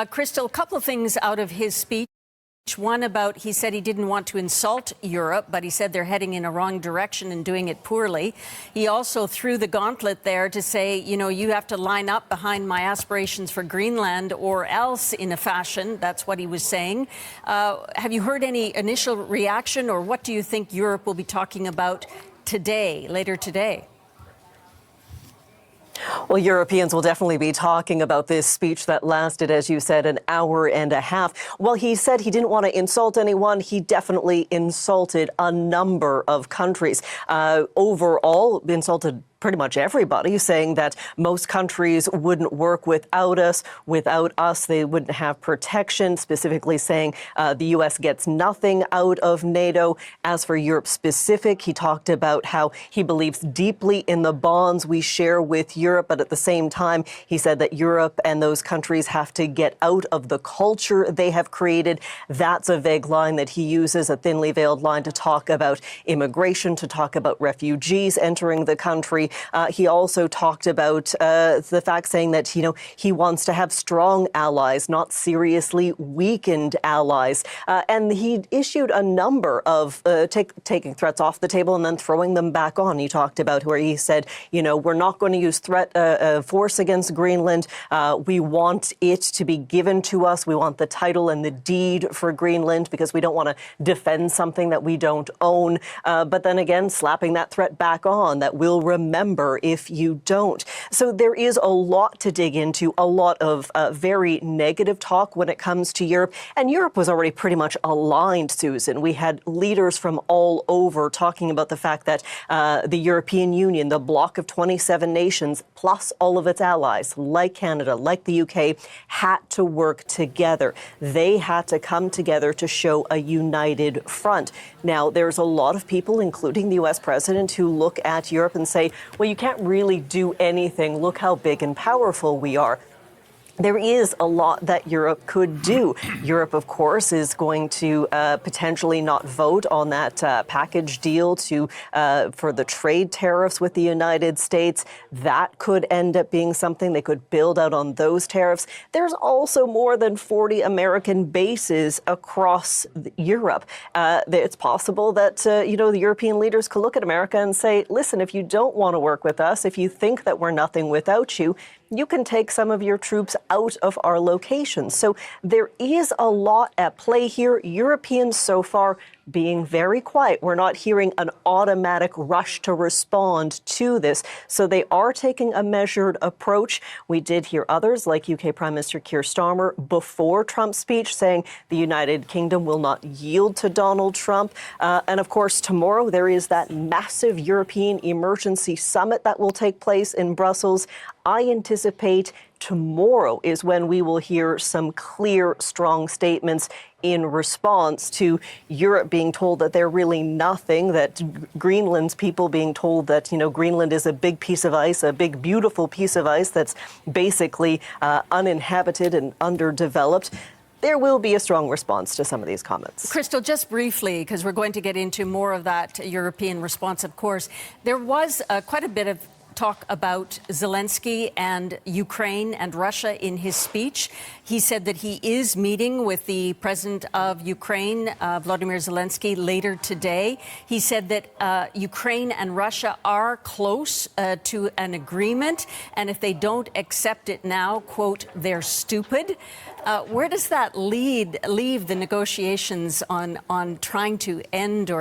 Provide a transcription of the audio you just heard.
Crystal, a couple of things out of his speech. One about, he said he didn't want to insult Europe, but he said they're heading in a wrong direction and doing it poorly. He also threw the gauntlet there to say, you know, you have to line up behind my aspirations for Greenland or else, in a fashion. That's what he was saying. Have you heard any initial reaction, or what do you think Europe will be talking about today, later today? Well, Europeans will definitely be talking about this speech that lasted, as you said, an hour and a half. While he said he didn't want to insult anyone, he definitely insulted a number of countries. Overall, insulted pretty much everybody, saying that most countries wouldn't work without us. Without us, they wouldn't have protection, specifically saying the U.S. gets nothing out of NATO. As for Europe specific, he talked about how he believes deeply in the bonds we share with Europe, but at the same time, he said that Europe and those countries have to get out of the culture they have created. That's a vague line that he uses, a thinly veiled line, to talk about immigration, to talk about refugees entering the country. He also talked about the fact, saying that, you know, he wants to have strong allies, not seriously weakened allies. And he issued a number of taking threats off the table and then throwing them back on. He talked about where he said, you know, we're not going to use force against Greenland. We want it to be given to us. We want the title and the deed for Greenland because we don't want to defend something that we don't own. But then again, slapping that threat back on, that we'll remember if you don't. So there is a lot to dig into, a lot of very negative talk when it comes to Europe. And Europe was already pretty much aligned, Susan. We had leaders from all over talking about the fact that the European Union, the bloc of 27 nations, plus all of its allies, like Canada, like the UK, had to work together. They had to come together to show a united front. Now, there's a lot of people, including the U.S. president, who look at Europe and say, well, you can't really do anything. Look how big and powerful we are. There is a lot that Europe could do. Europe, of course, is going to potentially not vote on that package deal for the trade tariffs with the United States. That could end up being something they could build out on those tariffs. There's also more than 40 American bases across Europe. It's possible that, you know, the European leaders could look at America and say, listen, if you don't want to work with us, if you think that we're nothing without you, you can take some of your troops out of our locations. So there is a lot at play here. Europeans so far being very quiet. We're not hearing an automatic rush to respond to this. So they are taking a measured approach. We did hear others, like UK Prime Minister Keir Starmer, before Trump's speech, saying the United Kingdom will not yield to Donald Trump. And of course, tomorrow there is that massive European emergency summit that will take place in Brussels. I anticipate tomorrow is when we will hear some clear, strong statements in response to Europe being told that they're really nothing, that Greenland's people being told that, you know, Greenland is a big piece of ice, a big, beautiful piece of ice that's basically uninhabited and underdeveloped. There will be a strong response to some of these comments. Crystal, just briefly, because we're going to get into more of that European response, of course, there was quite a bit of talk about Zelensky and Ukraine and Russia in his speech. He said that he is meeting with the president of Ukraine, Volodymyr Zelensky, later today. He said that Ukraine and Russia are close to an agreement, and if they don't accept it now, quote, they're stupid. Where does that leave the negotiations on trying to end or